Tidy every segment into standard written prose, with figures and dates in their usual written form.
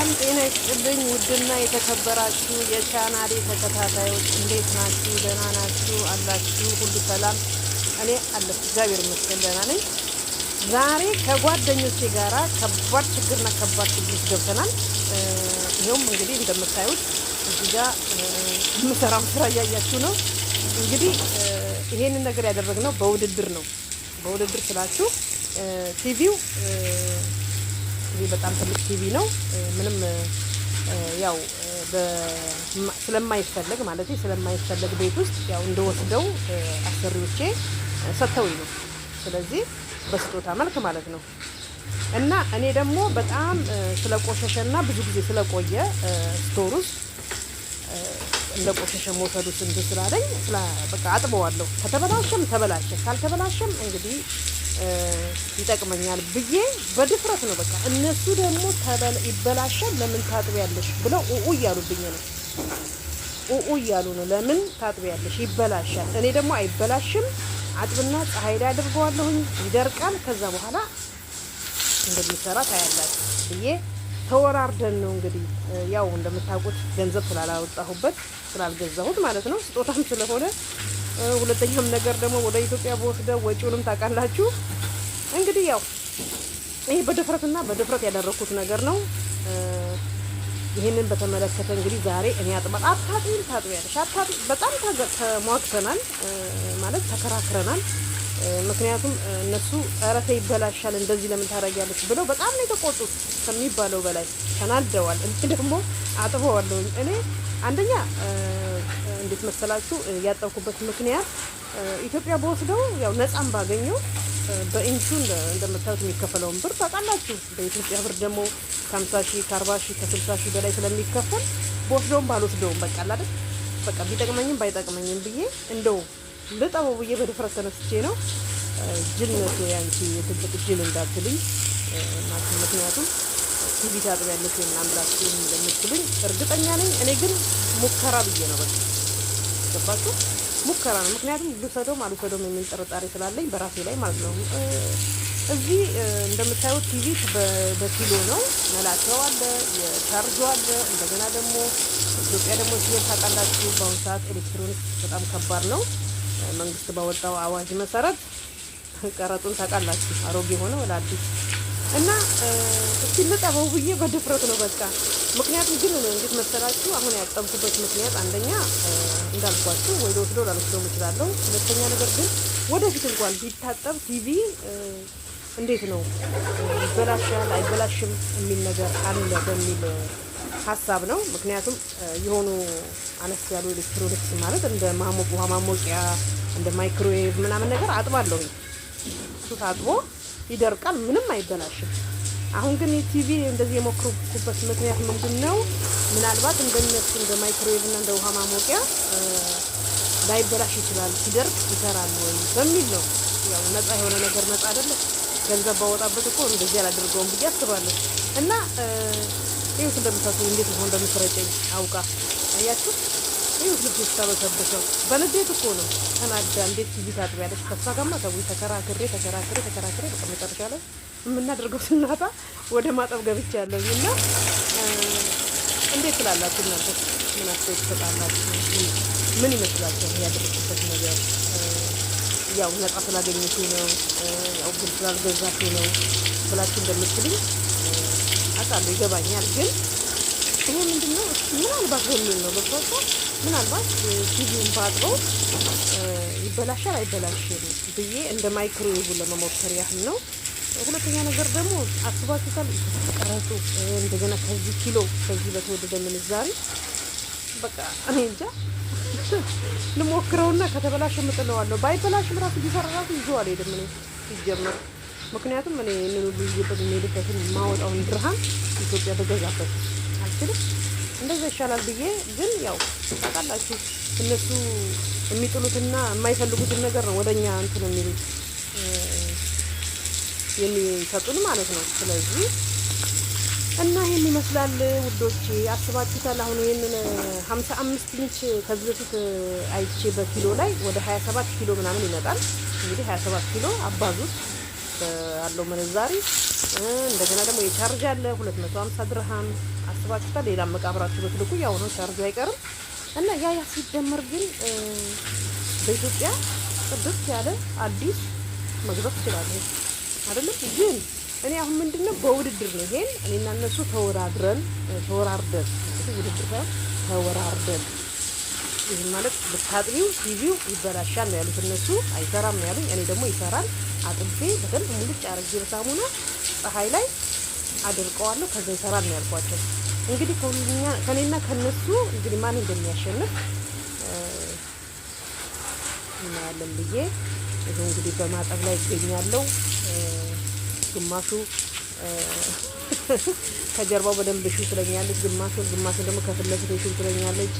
ሰላም ጤና ይስጥልኝ። ውድና የተከበራችሁ የቻናሌ ተከታታዮች እንዴት ናችሁ? ደህና ናችሁ አላችሁ? ሁሉ ሰላም? እኔ አለሁ እግዚአብሔር ይመስገን ደህና ነኝ። ዛሬ ከጓደኞቼ ጋራ ከባድ ችግርና ከባድ ችግር ገብተናል። ይሄውም እንግዲህ እንደምታዩት እዚህ ጋር የምሰራው ስራ እያያችሁ ነው። እንግዲህ ይሄንን ነገር ያደረግነው በውድድር ነው። በውድድር ስላችሁ ቲቪው ይሄ በጣም ትልቅ ቲቪ ነው። ምንም ያው ስለማይፈለግ ማለት ስለማይፈለግ ቤት ውስጥ ያው እንደወስደው አሰሪዎቼ ሰጥተውኝ ነው። ስለዚህ በስጦታ መልክ ማለት ነው። እና እኔ ደግሞ በጣም ስለቆሸሸና ብዙ ጊዜ ስለቆየ ስቶር ውስጥ እንደቆሸሸ መውሰዱ ስንት ስላለኝ በቃ አጥበዋለሁ። ከተበላሸም ተበላሸ፣ ካልተበላሸም እንግዲህ ይጠቅመኛል ብዬ በድፍረት ነው። በቃ እነሱ ደግሞ ይበላሻል ለምን ታጥቢያለሽ ብለው እያሉብኝ ነው። እያሉ ነው ለምን ታጥቢያለሽ ይበላሻል። እኔ ደግሞ አይበላሽም አጥብና ፀሐይ ላይ አድርገዋለሁኝ፣ ይደርቃል። ከዛ በኋላ እንደሚሰራ ታያላችሁ ብዬ ተወራርደን ነው እንግዲህ ያው እንደምታውቁት ገንዘብ ስላላወጣሁበት ስላልገዛሁት ማለት ነው፣ ስጦታም ስለሆነ። ሁለተኛም ነገር ደግሞ ወደ ኢትዮጵያ በወስደው ወጪውንም ታውቃላችሁ። እንግዲህ ያው ይሄ በድፍረት ያደረኩት ነገር ነው። ይሄንን በተመለከተ እንግዲህ ዛሬ እኔ ታጥቢያለሽ በጣም ተሟግተናል ማለት ተከራክረናል። ምክንያቱም እነሱ ኧረ ይበላሻል እንደዚህ ለምን ታደርጊያለሽ ብለው በጣም ነው የተቆጡት ከሚባለው በላይ ተናደዋል። እኔ ደግሞ አጥበዋለሁ። እኔ አንደኛ እንዴት መሰላችሁ ያጠብኩበት ምክንያት ኢትዮጵያ በወስደው ያው ነፃም ባገኘው በኢንቹ እንደምታዩት የሚከፈለውን ብር ታውቃላችሁ። በኢትዮጵያ ብር ደግሞ ከ50 ሺህ ከ40 ሺህ ከ60 ሺህ በላይ ስለሚከፈል በወስደውም ባልወስደውም በቃ አይደል በቃ ቢጠቅመኝም ባይጠቅመኝም ብዬ እንደው ልጠበው ብዬ በድፍረት ተነስቼ ነው። ጅልነቱ ያንቺ የትልቅ ጅል እንዳትልኝ ምክንያቱም ቲቪ ታጥቢያለሽ ምናምን ብላችሁ እንደምትሉኝ እርግጠኛ ነኝ። እኔ ግን ሙከራ ብዬ ነው በቃ ገባችሁ? ሙከራ ነው። ምክንያቱም ልውሰደውም አልወሰደውም የሚል ጥርጣሬ ስላለኝ በራሴ ላይ ማለት ነው። እዚህ እንደምታዩት ቲቪ በኪሎ ነው፣ መላኪያው አለ፣ የቻርጁ አለ። እንደገና ደግሞ ኢትዮጵያ ደግሞ ሲሄድ ታውቃላችሁ በአሁኑ ሰዓት ኤሌክትሮኒክስ በጣም ከባድ ነው። መንግስት ባወጣው አዋጅ መሰረት ቀረጡን ታውቃላችሁ አሮጌ ሆነ ወደ አዲስ እና እስቲ ልጠበው ብዬ በድፍረት ነው በቃ። ምክንያቱም ግን እንዴት መሰላችሁ አሁን ያጠብኩበት ምክንያት አንደኛ እንዳልኳችሁ ወይ ወስዶ ላልወስደው እችላለሁ። ሁለተኛ ነገር ግን ወደፊት እንኳን ቢታጠብ ቲቪ እንዴት ነው ይበላሻል አይበላሽም የሚል ነገር አለ በሚል ሀሳብ ነው። ምክንያቱም የሆኑ አነስ ያሉ ኤሌክትሮኒክስ ማለት እንደ ውሃ ማሞቂያ እንደ ማይክሮዌቭ ምናምን ነገር አጥባለሁ። እሱ ታጥቦ ይደርቃል፣ ምንም አይበላሽም። አሁን ግን ቲቪ እንደዚህ የሞክሩበት ምክንያት ምንድነው? ምናልባት እንደነሱ እንደ ማይክሮዌቭ እና እንደ ውሃ ማሞቂያ ላይበላሽ ይችላል፣ ሲደርቅ ይሰራል ወይ በሚል ነው። ያው ነፃ የሆነ ነገር ነፃ አይደለም። ገንዘብ ባወጣበት እኮ እንደዚህ አላደርገውም ብዬ አስባለሁ። እና ይኸው እንደምታውቁ እንዴት ነው እንደምትረጨኝ አውቃ አያችሁ። ይኸው ልጅ ተበሰበሰው በንዴት እኮ ነው ተናዳ እንዴት ቲቪ ታጥቢያለሽ? ከሷ ጋርማ ተውይ ተከራክሬ በቃ መጨረሻ ላይ የምናደርገው ስናጣ ወደ ማጠብ ገብቻለሁ። እና እንዴት ትላላችሁ እናንተ? ምን አስተያየት ትሰጣላችሁ? ምን ይመስላችኋል ያደረኩበት ነገር? ያው ነፃ ስላገኘችው ነው ያው ግን ስላልገዛችው ነው ብላችሁ እንደምትሉኝ አውቃለሁ፣ ይገባኛል። ግን ይሄ ምንድነው ምናልባት በሚል ነው በቃ ምናልባት ቲቪውን ባጥበው ይበላሻል አይበላሽም ብዬ እንደ ማይክሮዌቭ ለመሞከር ያህል ነው። ሁለተኛ ነገር ደግሞ አስባችሁታል ቀረጡ እንደገና ከዚህ ኪሎ ከዚህ በተወደደ ምንዛሬ በቃ እኔ እንጃ ልሞክረውና ከተበላሸ ምጥለዋለሁ። ባይበላሽም ራሱ ቢሰራ ራሱ ይዤው አልሄድም እኔ ሲጀመር። ምክንያቱም እኔ እነሱ ልጅበት የሚሄድበትን ማወጣውን ድርሃም ኢትዮጵያ በገዛበት አልችልም። እንደዛ ይሻላል ብዬ ግን ያው ታውቃላችሁ እነሱ የሚጥሉትና የማይፈልጉትን ነገር ነው ወደኛ እንትን የሚሉት የሚሰጡን ማለት ነው። ስለዚህ እና ይሄን ይመስላል ውዶቼ። አስባችሁታል? አሁን ይሄንን 55 ኢንች ከዚህ በፊት አይቼ በኪሎ ላይ ወደ 27 ኪሎ ምናምን ይመጣል። እንግዲህ 27 ኪሎ አባዙት ያለው ምንዛሪ እንደገና ደግሞ የቻርጅ አለ 250 ድርሃም አስባችሁታል። ሌላ መቃብራችሁ በትልቁ ያው ነው ቻርጁ አይቀርም። እና ያ ሲደመር ግን በኢትዮጵያ ጥብቅ ያለ አዲስ መግዛት ትችላለህ አይደለም። ግን እኔ አሁን ምንድነው በውድድር ነው ይሄን እኔና እነሱ ተወራርደን ተወራርደን ይሄን ማለት ብታጥቢው ቲቪው ይበላሻል ነው ያሉት እነሱ። አይሰራም ነው ያሉኝ። እኔ ደግሞ ይሰራል አጥቤ በደንብ ሙልጭ አድርጌ በሳሙና ፀሐይ ላይ አድርቀዋለሁ ከዛ ይሰራል ነው ያልኳቸው። እንግዲህ ከኔና ከነሱ እንግዲህ ማን እንደሚያሸንፍ እናያለን ብዬ ይሄው እንግዲህ በማጠብ ላይ ይገኛለሁ። ግማሹ ከጀርባው በደንብ ሹ ትለኛለች፣ ግማሹን ደግሞ ከፊት ለፊት ሹ ትለኛለች።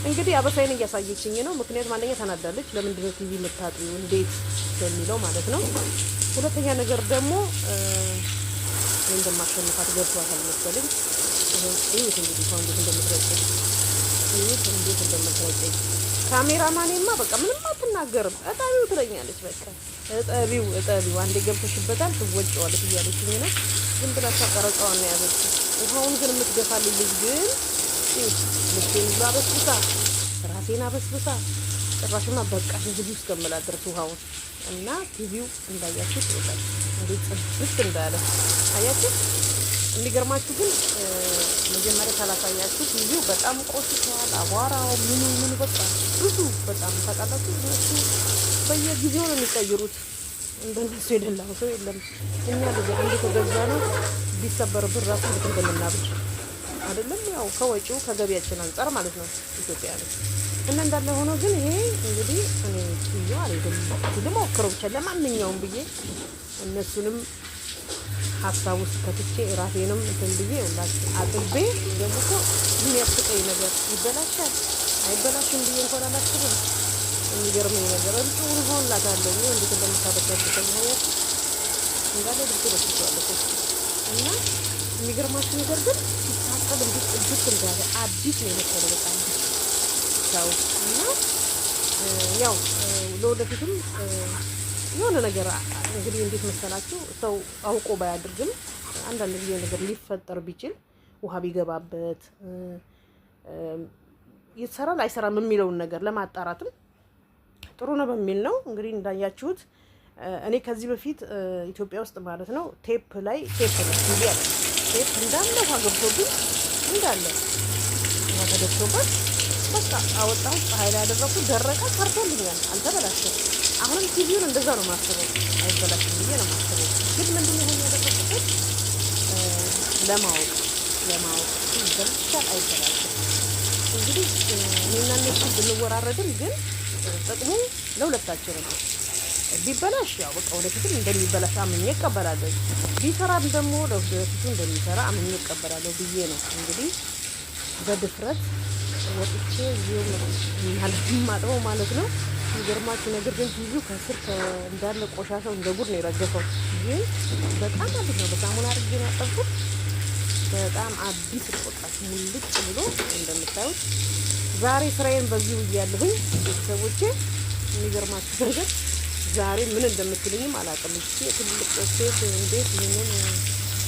እንግዲህ አበሳይን እያሳየችኝ ነው። ምክንያቱም አንደኛ ተናዳለች፣ ለምንድን ነው ቲቪ የምታጥቢው እንዴት በሚለው ማለት ነው። ሁለተኛ ነገር ደግሞ እንደማሸንፋት ገብቷታል መሰለኝ። ይሄት እንግዲህ ሰው እንዴት እንደምትረጨኝ ካሜራማኔማ በቃ ምንም አትናገርም። እጠቢው ትለኛለች። በቃ እጠቢው አንዴ ገብተሽበታል ትወጪዋለሽ እያለችኝ ነው። ዝም ብላ ቀረጻዋን ነው ያዘችው። ውሃውን ግን የምትገፋልኝ ልጅ ግን ልብሴን ይዛ አበስብሳ ራሴን አበስብሳ ጭራሽማ በቃ ህዝቡ እስከምላት ድረስ ውሃውን እና ቲቪው እንዳያችሁት ይወጣል እንዴት ጽድት እንዳለ አያችሁ። የሚገርማችሁ ግን መጀመሪያ ካላሳያችሁ ቲቪው በጣም ቆሽሿል። አቧራው ምኑ በቃ ብዙ በጣም ታውቃላችሁ። እነሱ በየጊዜው ነው የሚቀይሩት። እንደነሱ የደላው ሰው የለም። እኛ ልጅ እንደተገዛ ነው ቢሰበር ብር ራሱ እንደምናብድ አይደለም። ያው ከወጪው ከገቢያችን አንፃር ማለት ነው ኢትዮጵያ ነው። እና እንዳለ ሆኖ ግን ይሄ እንግዲህ እኔ ትይዩ አልሄድም ልሞክረው ብቻ ለማንኛውም ብዬ እነሱንም ሀሳብ ውስጥ ከትቼ ራሴንም እንትን ብዬ ሁላችሁ አጥቤ ደግሞ እኮ የሚያስቀኝ ነገር ይበላሻል አይበላሽም ብዬ እንኳን አላስብም። የሚገርመኝ ነገር እንትን ሆንላታለሁ ነው እንዴት እንደምታደርጋችሁ ታያችሁ እንዳለ ድርቅ ደስቷለሁ። እና የሚገርማችሁ ነገር ግን ሲታጠብ እንዴት እንዳለ አዲስ ነው የመሰለው በጣም ሰው እና ያው ለወደፊትም የሆነ ነገር እንግዲህ እንዴት መሰላችሁ ሰው አውቆ ባያድርግም አንዳንድ ጊዜ ነገር ሊፈጠር ቢችል ውሃ ቢገባበት ይሰራል አይሰራም የሚለውን ነገር ለማጣራትም ጥሩ ነው በሚል ነው። እንግዲህ እንዳያችሁት እኔ ከዚህ በፊት ኢትዮጵያ ውስጥ ማለት ነው ቴፕ ቲቪ አለ ቴፕ እንዳለ ውሃ ገብቶብኝ እንዳለ ውሃ ተደፍቶበት በቃ አወጣሁ ፀሐይ ላይ ያደረኩት ደረቀ ሰርቶልኛል አልተበላሸም። አሁንም ቲቪውን እንደዛ ነው ማስበው አይበላሽም ብዬ ነው ማስበው። ግን ምንድነው ይሄን ያደረኩት ለማወቅ ይበላሻል አይበላሽም። እንግዲህ እኔና እነሱ ብንወራረድም ግን ጥቅሙ ለሁለታችን ነው። ቢበላሽ ያው በቃ ወደፊትም እንደሚበላሽ አምኜ እቀበላለሁ። ቢሰራም ደግሞ ለወደፊቱ እንደሚሰራ አምኜ እቀበላለሁ ብዬ ነው እንግዲህ በድፍረት ወጥቼ እዚሁ ማጥበው ማለት ነው። የሚገርማችሁ ነገር ግን ቲቪው ከስር እንዳለ ቆሻሻው እንደ ጉድ ነው የረገፈው። ግን በጣም አዲስ ነው። በሳሙና አድርጌ ነው ያጠብኩት። በጣም አዲስ ቆጣች ሙልጭ ብሎ እንደምታዩት ዛሬ ስራዬን በዚሁ እያለሁኝ ቤተሰቦቼ የሚገርማችሁ ነገር ዛሬ ምን እንደምትልኝም አላውቅም። እቺ ትልቅ ሴት እንዴት ይሄንን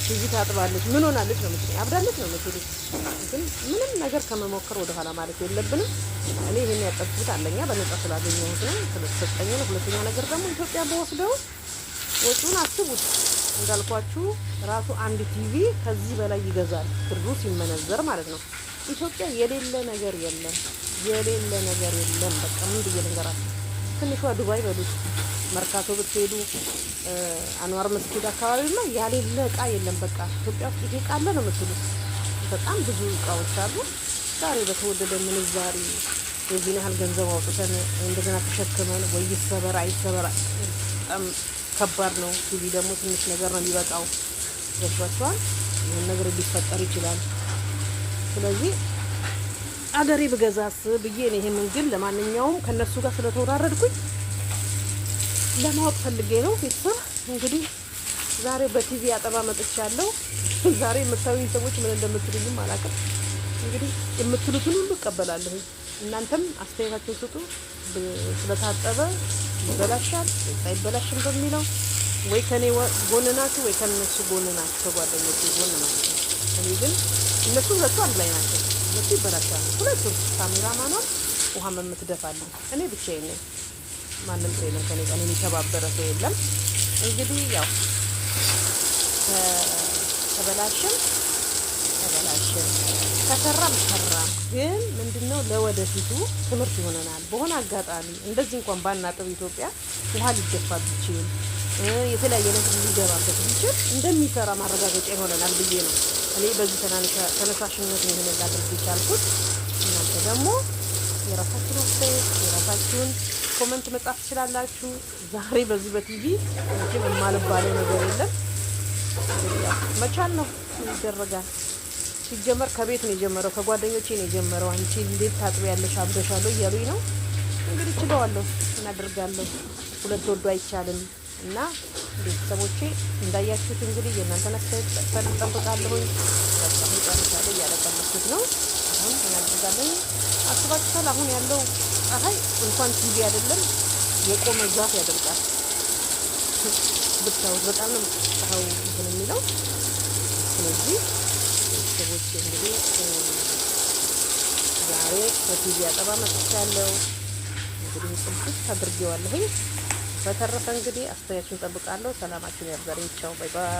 ቲቪ ታጥባለች ምን ሆናለች ነው የምትለኝ፣ አብዳለች ነው የምትለኝ። ግን ምንም ነገር ከመሞከር ወደ ኋላ ማለት የለብንም። እኔ ይሄን ያጠብኩት አንደኛ በነጻ ስላገኘሁት ነው ስለተሰጠኝ ነው። ሁለተኛ ነገር ደግሞ ኢትዮጵያ በወስደው ወጪውን አስቡት። እንዳልኳችሁ ራሱ አንድ ቲቪ ከዚህ በላይ ይገዛል ብሩ ሲመነዘር ማለት ነው። ኢትዮጵያ የሌለ ነገር የለም። በቃ ምን ብዬ ልንገራችሁ። ትንሿ ዱባይ በሉት መርካቶ ብትሄዱ አንዋር መስጊድ አካባቢማ ያሌለ እቃ የለም። በቃ ኢትዮጵያ ውስጥ ይሄ እቃ አለ ነው የምትሉት። በጣም ብዙ እቃዎች አሉ። ዛሬ በተወደደ ምንዛሪ የዚህን ያህል ገንዘብ አውጥተን እንደገና ተሸክመን ወይ ይሰበር አይሰበር በጣም ከባድ ነው። ቲቪ ደግሞ ትንሽ ነገር ነው የሚበቃው። ገብቷችኋል? ይህን ነገር ሊፈጠር ይችላል። ስለዚህ አገሬ ብገዛስ ብዬ ነው። ይሄንን ግን ለማንኛውም ከነሱ ጋር ስለተወራረድኩኝ ለማወቅ ፈልጌ ነው። ቤተሰብ እንግዲህ ዛሬ በቲቪ አጠባ መጥቻለሁ። ዛሬ የምታዩኝ ሰዎች ምን እንደምትሉኝም አላውቅም። እንግዲህ የምትሉትን ሁሉ እቀበላለሁ። እናንተም አስተያየታችሁን ስጡ። ስለታጠበ ይበላሻል አይበላሽም በሚለው ወይ ከኔ ጎን ናችሁ ወይ ከነሱ ጎን ናችሁ፣ ከጓደኞቼ ጎን ማለት ነው። እኔ ግን እነሱ ሁለቱ አንድ ላይ ናቸው። እነሱ ይበላሻሉ ሁለቱም። ካሜራማኗን ውሃ የምትደፋልኝ እኔ ብቻዬን ነኝ። ማንም ሰው የለም ከኔ ጋር የሚተባበረ ሰው የለም። እንግዲህ ያው ተበላሽም ከሰራም ግን ምንድነው ለወደፊቱ ትምህርት ይሆነናል። በሆነ አጋጣሚ እንደዚህ እንኳን ባናጥብ ኢትዮጵያ ውሃ ሊደፋ ቢችል የተለያየ ነገር ሊገባበት ቢችል እንደሚሰራ ማረጋገጫ ይሆነናል ብዬ ነው እኔ በዚህ ተነሳሽነት ይሄን ላድርግ ይቻልኩት። እናንተ ደግሞ የራሳችሁን አስተያየት የራሳችሁን ኮሜንት መጻፍ ትችላላችሁ። ዛሬ በዚህ በቲቪ መቼም የማልባለው ነገር የለም። መቻል ነው ይደረጋል። ሲጀመር ከቤት ነው የጀመረው፣ ከጓደኞቼ ነው የጀመረው። አንቺ እንዴት ታጥቢያለሽ አብደሻለሁ እያሉኝ ነው። እንግዲህ ችለዋለሁ፣ እናደርጋለሁ። ሁለት ወዶ አይቻልም እና ቤተሰቦቼ እንዳያችሁት እንግዲህ የእናንተን አስተያየት ጠብቃለሁኝ። በጣም ጨርሻለሁ፣ እያለቀለኩት ነው። አሁን እናደርጋለን። አስባችኋል? አሁን ያለው ፀሐይ እንኳን ቲቪ አይደለም የቆመ ዛፍ ያደርጋል። ብታዩት በጣም ነው ፀሐዩ እንትን የሚለው። ስለዚህ ቤተሰቦቼ እንግዲህ ዛሬ በቲቪ አጠባ መጥቻለሁ። እንግዲህ ጽድት አድርጌዋለሁኝ። በተረፈ እንግዲህ አስተያየታችሁን ጠብቃለሁ። ሰላማችሁን ያብዛልኝ። ቻው፣ ባይ ባይ።